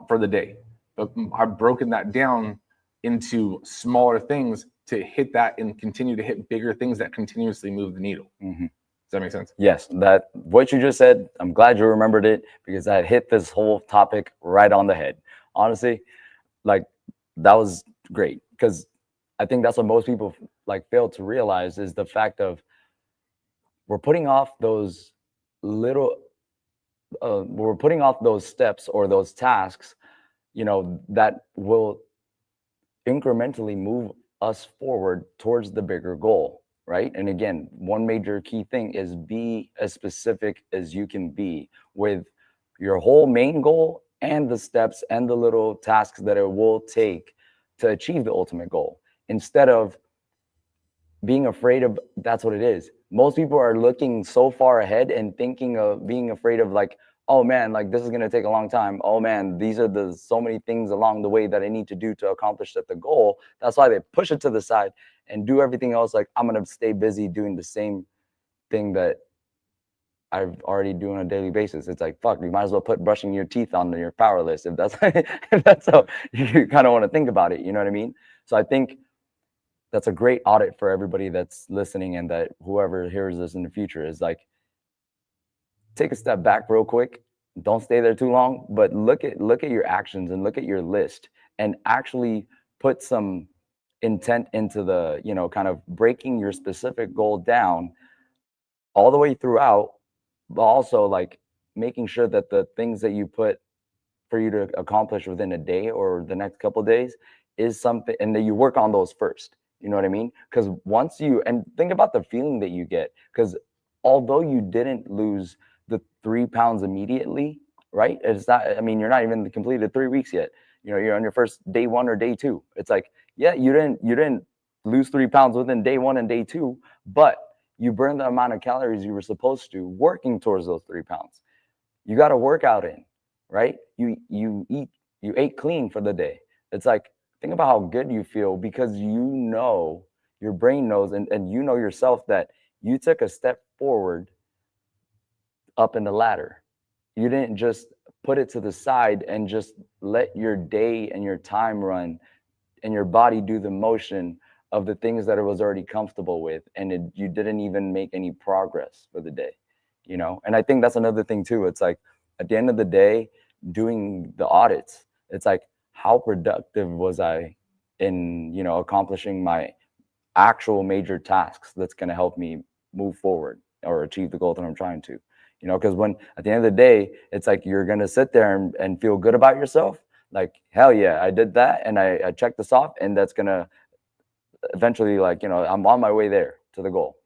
for the day, but I've broken that down into smaller things to hit that and continue to hit bigger things that continuously move the needle. Does that make sense? Yes, that what you just said, I'm glad you remembered it, because that hit this whole topic right on the head. Honestly, like, that was great, because I think that's what most people fail to realize, is the fact of we're putting off those steps or those tasks, that will incrementally move us forward towards the bigger goal, right? And again, one major key thing is be as specific as you can be with your whole main goal and the steps and the little tasks that it will take to achieve the ultimate goal, instead of being afraid of, that's what it is. Most people are looking so far ahead and thinking of being afraid of oh man, like this is going to take a long time. Oh man, these are the so many things along the way that I need to do to accomplish that the goal. That's why they push it to the side and do everything else. Like I'm going to stay busy doing the same thing that I've already do on a daily basis. It's like, fuck, you might as well put brushing your teeth on your power list if that's if that's how you kind of want to think about it. You know what I mean? So I think that's a great audit for everybody that's listening, and that whoever hears this in the future is like, take a step back real quick. Don't stay there too long, but look at your actions and look at your list and actually put some intent into the, kind of breaking your specific goal down all the way throughout, but also like making sure that the things that you put for you to accomplish within a day or the next couple of days is something, and that you work on those first. You know what I mean? Because once you, and think about the feeling that you get, because although you didn't lose the 3 pounds immediately, right? It's not, I mean, you're not even completed 3 weeks yet. You're on your first day 1 or day 2. It's like, yeah, you didn't lose 3 pounds within day 1 and day 2, but you burned the amount of calories you were supposed to working towards those 3 pounds. You got a workout in, right? You ate clean for the day. It's like, think about how good you feel, because your brain knows, and you know yourself that you took a step forward up in the ladder. You didn't just put it to the side and just let your day and your time run and your body do the motion of the things that it was already comfortable with, and you didn't even make any progress for the day. And I think that's another thing too. It's like, at the end of the day, doing the audits, it's like, how productive was I in accomplishing my actual major tasks that's going to help me move forward or achieve the goal that I'm trying to. Because when at the end of the day, it's like you're going to sit there and feel good about yourself, like, hell yeah, I did that and I checked this off, and that's going to eventually, like, I'm on my way there to the goal.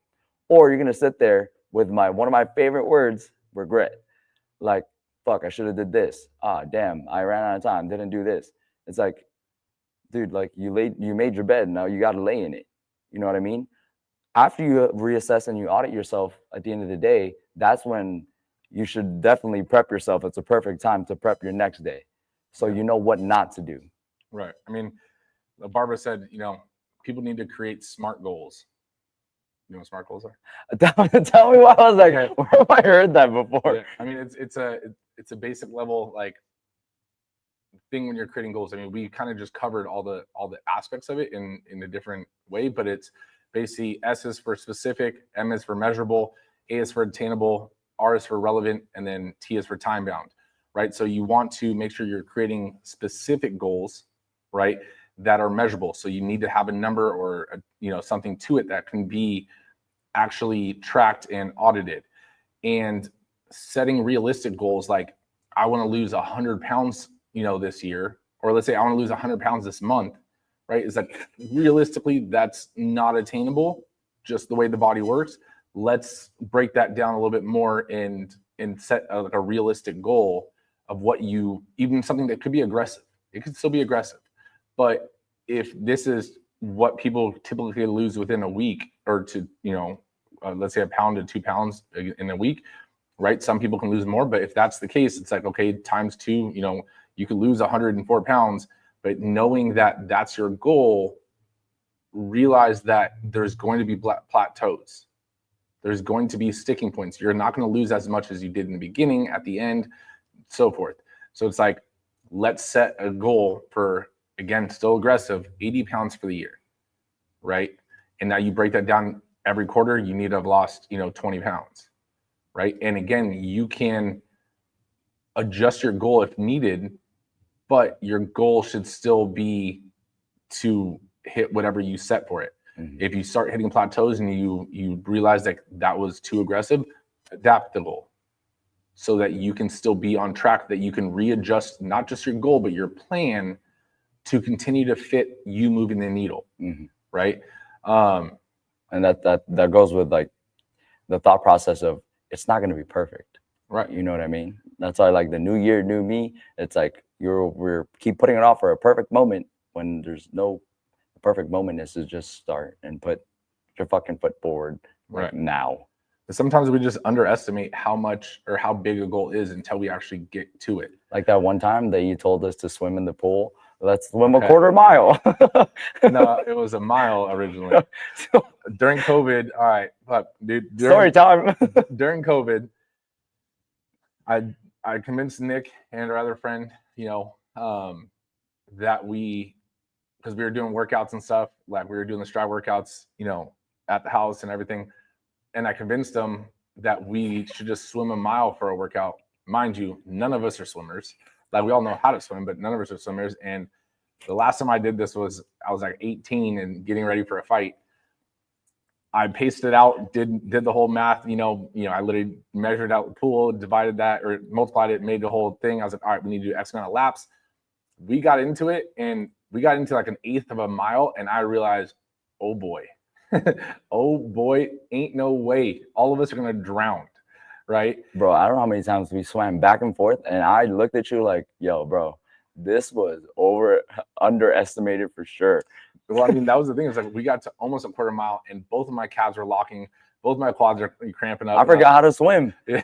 Or you're going to sit there with one of my favorite words, regret. Like, fuck, I should have did this. Ah, damn, I ran out of time, didn't do this. It's like, dude, like, you made your bed, now you got to lay in it. You know what I mean? After you reassess and you audit yourself at the end of the day, that's when you should definitely prep yourself. It's a perfect time to prep your next day, so you know what not to do. Right. I mean, Barbara said, people need to create SMART goals. You know what SMART goals are? Tell me what. I was like, where have I heard that before? Yeah. I mean, it's a basic level, like, thing when you're creating goals. I mean, we kind of just covered all the aspects of it in a different way, but it's basically S is for specific, M is for measurable, A is for attainable, R is for relevant, and then T is for time bound, right? So you want to make sure you're creating specific goals, right, that are measurable. So you need to have a number or something to it that can be actually tracked and audited. And setting realistic goals, like, I want to lose 100 pounds this year, or let's say I want to lose 100 pounds this month, right? Is that realistically, that's not attainable, just the way the body works. Let's break that down a little bit more and set a realistic goal of what even something that could be aggressive. It could still be aggressive. But if this is what people typically lose within a week, or let's say 1 pound to 2 pounds in a week, right? Some people can lose more, but if that's the case, it's like, okay, times 2, you could lose 104 pounds, but knowing that that's your goal, realize that there's going to be plateaus. There's going to be sticking points. You're not going to lose as much as you did in the beginning, at the end, so forth. So it's like, let's set a goal for, again, still aggressive, 80 pounds for the year, right? And now you break that down every quarter, you need to have lost, 20 pounds, right? And again, you can adjust your goal if needed, but your goal should still be to hit whatever you set for it. Mm-hmm. If you start hitting plateaus and you realize that was too aggressive, adapt the goal so that you can still be on track, that you can readjust not just your goal, but your plan to continue to fit you moving the needle. Mm-hmm. Right. And that goes with, like, the thought process of, it's not going to be perfect. Right. You know what I mean? That's why, like, the new year, new me, it's like we're keep putting it off for a perfect moment, when there's no perfect moment. Is to just start and put your fucking foot forward, like, right now. Sometimes we just underestimate how much or how big a goal is until we actually get to it. Like that one time that you told us to swim in the pool. Let's swim a Okay. quarter mile. No, it was a mile originally. During COVID, all right, but dude, Story time. during COVID, I convinced Nick and our other friend, that because we were doing workouts and stuff, like we were doing the Strive workouts, at the house and everything. And I convinced them that we should just swim a mile for a workout. Mind you, none of us are swimmers. Like we all know how to swim, but none of us are swimmers. And the last time I did this was I was like 18 and getting ready for a fight. I paced it out, did the whole math, I literally measured out the pool, divided that or multiplied it, made the whole thing. I was like, all right, we need to do X amount of laps. We got into it and we got into like an eighth of a mile. And I realized, oh boy, ain't no way. All of us are going to drown. Right. Bro, I don't know how many times we swam back and forth. And I looked at you like, yo, bro, this was underestimated for sure. Well, I mean, that was the thing. It's like we got to almost a quarter mile and both of my calves were locking. Both my quads are cramping up. I forgot how to swim. Yeah.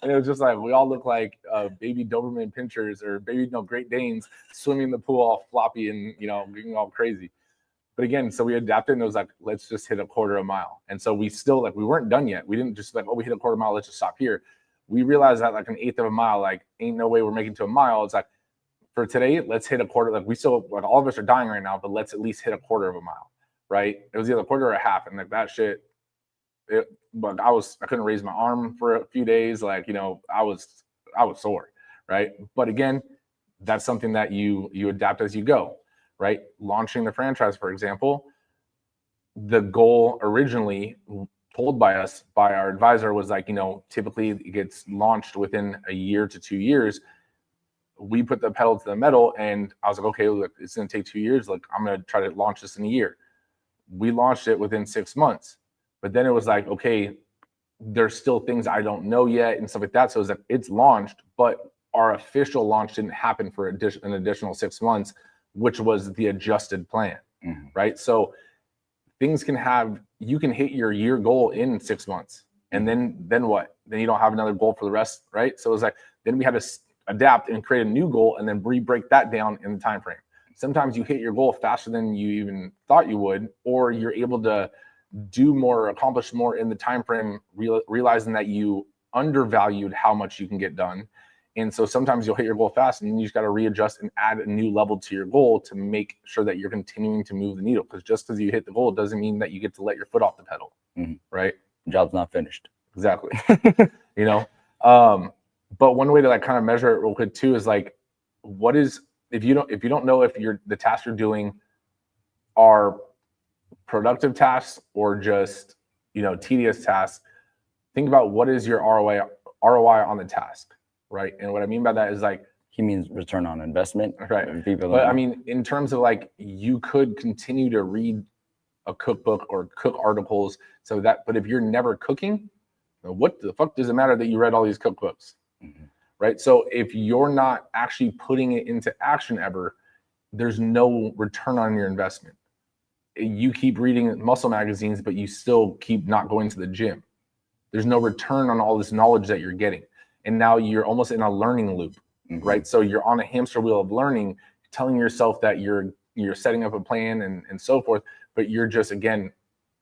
And it was just like, we all look like baby Doberman pinchers or baby, Great Danes swimming in the pool all floppy and, getting all crazy. But again, so we adapted and it was like, let's just hit a quarter of a mile. And so we still we weren't done yet. We didn't just we hit a quarter mile, let's just stop here. We realized that like an eighth of a mile, like ain't no way we're making to a mile. It's like, for today, let's hit a quarter. Like we still, all of us are dying right now, but let's at least hit a quarter of a mile, right? It was either a quarter or a half, and like that shit. But I couldn't raise my arm for a few days. I was sore, right? But again, that's something that you adapt as you go, right? Launching the franchise, for example, the goal originally told by our advisor was like, typically it gets launched within a year to 2 years. We put the pedal to the metal and I was like, okay, look, it's going to take 2 years. Like I'm going to try to launch this in a year. We launched it within 6 months, but then it was like, okay, there's still things I don't know yet and stuff like that. So it's like, it's launched, but our official launch didn't happen for an additional 6 months, which was the adjusted plan, right? So things you can hit your year goal in 6 months. And then what? Then you don't have another goal for the rest, right? So it was like, then we had to adapt and create a new goal and then break that down in the time frame. Sometimes you hit your goal faster than you even thought you would, or you're able to do more, accomplish more in the time frame, realizing that you undervalued how much you can get done. And so sometimes you'll hit your goal fast and you just got to readjust and add a new level to your goal to make sure that you're continuing to move the needle. Because just because you hit the goal doesn't mean that you get to let your foot off the pedal, right? Job's not finished. Exactly. But one way to kind of measure it real quick too is like, what is, if you don't know if the tasks you're doing are productive tasks or just, tedious tasks, think about what is your ROI on the task, right? And what I mean by that is like, he means return on investment, right? But I mean, in terms of like, you could continue to read a cookbook or cook articles but if you're never cooking, what the fuck does it matter that you read all these cookbooks? Right? So if you're not actually putting it into action ever, there's no return on your investment. You keep reading muscle magazines, but you still keep not going to the gym. There's no return on all this knowledge that you're getting. And now you're almost in a learning loop, right? So you're on a hamster wheel of learning, telling yourself that you're setting up a plan and so forth, but you're just, again,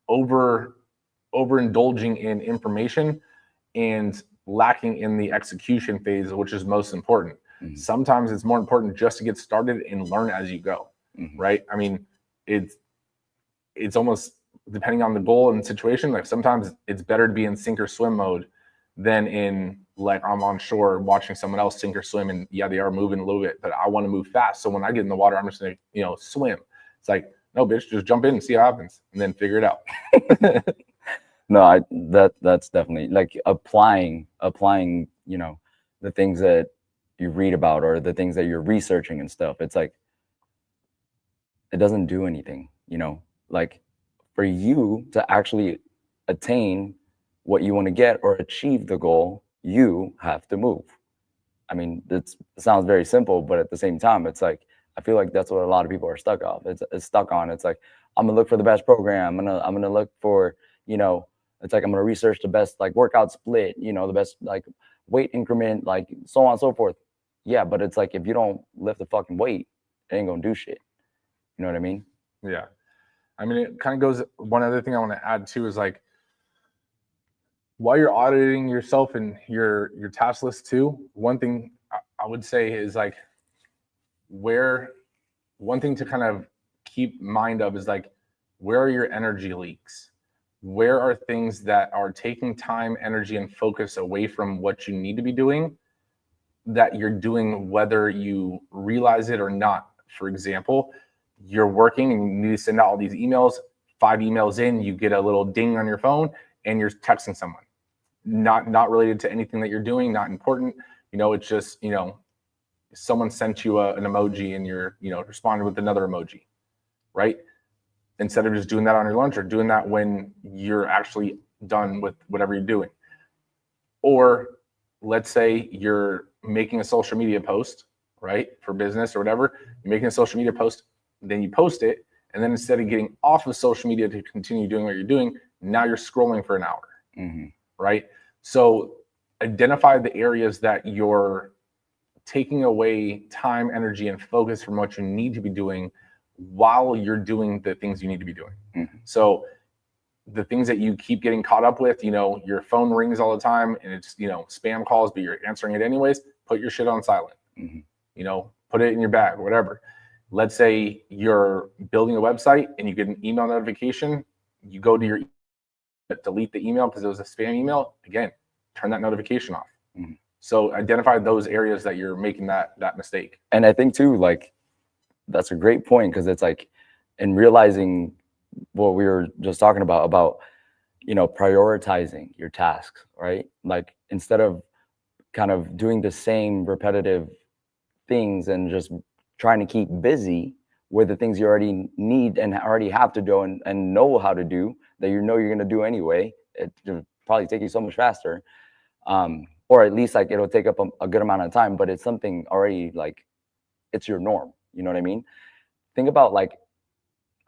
overindulging in information and lacking in the execution phase, which is most important. Sometimes it's more important just to get started and learn as you go, right? I mean, it's almost depending on the goal and the situation. Like sometimes it's better to be in sink or swim mode than in like I'm on shore watching someone else sink or swim, and yeah, they are moving a little bit, but I want to move fast. So when I get in the water, I'm just gonna swim. It's like, no, bitch, just jump in and see what happens, and then figure it out. No, that's definitely like applying, the things that you read about or the things that you're researching and stuff. It's like, it doesn't do anything, like for you to actually attain what you want to get or achieve the goal, you have to move. I mean, it sounds very simple, but at the same time, it's like, I feel like that's what a lot of people are stuck on. It's stuck on. It's like, I'm gonna look for the best program. I'm gonna look for, It's like, I'm going to research the best like workout split, you know, the best like weight increment, like so on and so forth. Yeah, but it's like, if you don't lift the fucking weight, it ain't gonna do shit. You know what I mean? Yeah. I mean, it kind of goes, one other thing I want to add too is like, while you're auditing yourself and your task list too, one thing I would say is like, one thing to kind of keep mind of is like, where are your energy leaks? Where are things that are taking time, energy, and focus away from what you need to be doing, that you're doing whether you realize it or not? For example, you're working and you need to send out all these emails. 5 emails in, you get a little ding on your phone and you're texting someone. Not related to anything that you're doing, not important. You know, it's just, you know, someone sent you an emoji and you're, you know, responded with another emoji, right? Instead of just doing that on your lunch, or doing that when you're actually done with whatever you're doing. Or let's say you're making a social media post, right, for business or whatever. You're making a social media post, then you post it, and then instead of getting off of social media to continue doing what you're doing, now you're scrolling for an hour, right? So identify the areas that you're taking away time, energy, and focus from what you need to be doing while you're doing the things you need to be doing. So the things that you keep getting caught up with, you know, your phone rings all the time and it's, you know, spam calls, but you're answering it anyways, put your shit on silent. You know, put it in your bag, whatever. Let's say you're building a website and you get an email notification, you go to your delete the email because it was a spam email. Again, turn that notification off. So identify those areas that you're making that mistake. And I think too, like, that's a great point, because it's like, in realizing what we were just talking about, you know, prioritizing your tasks, right? Like, instead of kind of doing the same repetitive things and just trying to keep busy with the things you already need and already have to do and know how to do, that you know you're going to do anyway, it'll probably take you so much faster. Or at least like it'll take up a good amount of time, but it's something already, like, it's your norm. You know what I mean? Think about like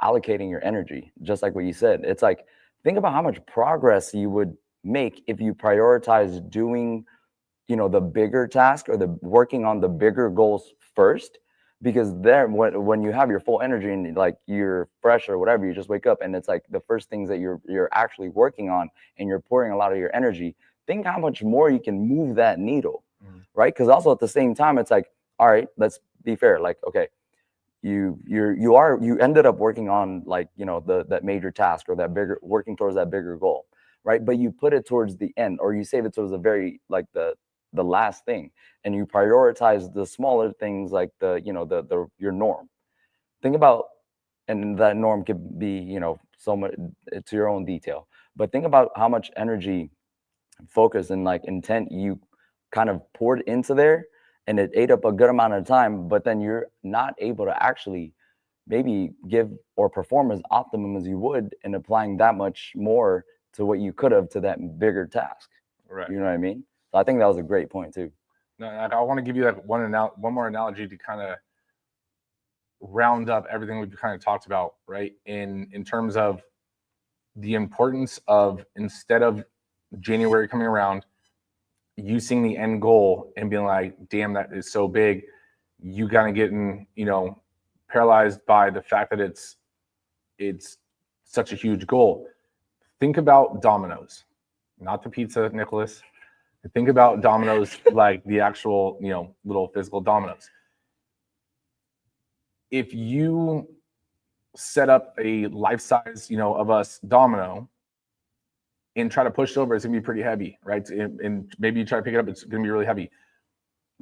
allocating your energy, just like what you said. It's like, think about how much progress you would make if you prioritize doing, you know, the bigger task or the working on the bigger goals first. Because there, when you have your full energy and like you're fresh or whatever, you just wake up and it's like the first things that you're actually working on and you're pouring a lot of your energy. Think how much more you can move that needle, right? Because also at the same time, it's like, all right, let's be fair. Like, okay, you ended up working on, like, you know, that major task or that bigger, working towards that bigger goal, right? But you put it towards the end, or you save it towards the very, like the last thing, and you prioritize the smaller things, like the, you know, your norm. Think about, and that norm could be, you know, so much to your own detail, but think about how much energy, focus, and like intent you kind of poured into there, and it ate up a good amount of time, but then you're not able to actually maybe give or perform as optimum as you would in applying that much more to what you could have to that bigger task. Right. You know what I mean? So I think that was a great point too. No, I want to give you like one more analogy to kind of round up everything we've kind of talked about, right? In terms of the importance of, instead of January coming around, you seeing the end goal and being like, damn, that is so big, you kind of getting, you know, paralyzed by the fact that it's such a huge goal. Think about Domino's, not the pizza, Nicholas. Think about Domino's, like the actual, you know, little physical Domino's. If you set up a life size, you know, of us Domino and try to push it over, it's gonna be pretty heavy, right? And maybe you try to pick it up, it's gonna be really heavy.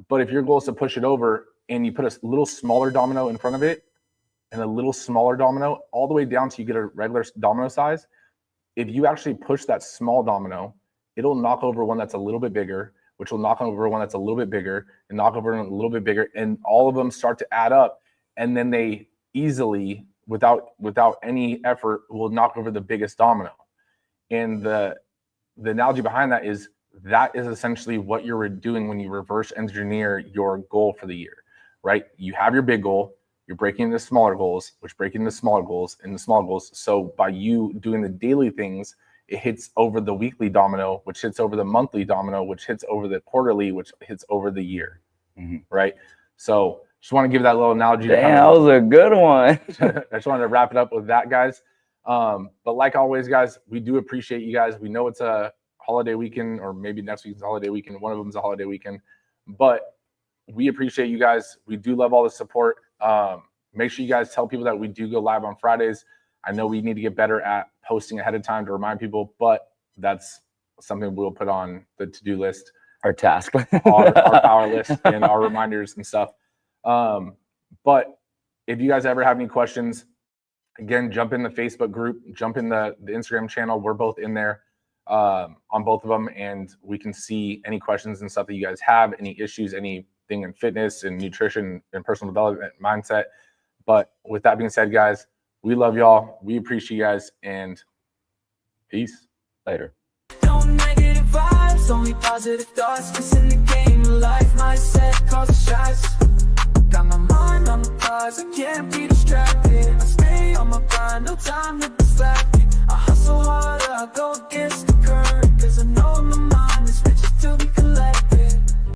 But if your goal is to push it over and you put a little smaller domino in front of it and a little smaller domino all the way down to you get a regular domino size, if you actually push that small domino, it'll knock over one that's a little bit bigger, which will knock over one that's a little bit bigger, and knock over a little bit bigger, and all of them start to add up, and then they easily, without any effort, will knock over the biggest domino. And the analogy behind that is essentially what you're doing when you reverse engineer your goal for the year, right? You have your big goal, you're breaking into smaller goals, which break into smaller goals and the small goals. So by you doing the daily things it hits over the weekly domino, which hits over the monthly domino, which hits over the quarterly, which hits over the year, right? So just want to give that little analogy. Damn, that was a good one. I just wanted to wrap it up with that, guys. But like always, guys, we do appreciate you guys. We know it's a holiday weekend, or maybe next week's a holiday weekend. One of them is a holiday weekend, but we appreciate you guys. We do love all the support. Make sure you guys tell people that we do go live on Fridays. I know we need to get better at posting ahead of time to remind people, but that's something we'll put on the to-do list, Our task, our power list, and our reminders and stuff. But if you guys ever have any questions, again, jump in the Facebook group, jump in the Instagram channel. We're both in there on both of them, and we can see any questions and stuff that you guys have, any issues, anything in fitness and nutrition and personal development mindset. But with that being said, guys, we love y'all. We appreciate you guys, and peace. Later. No negative vibes, only positive thoughts. Cause in the game of life, mindset causes stress. Got my mind on the prize, I can't be distracted. I stay on my grind, no time to be slacking. I hustle hard, I go get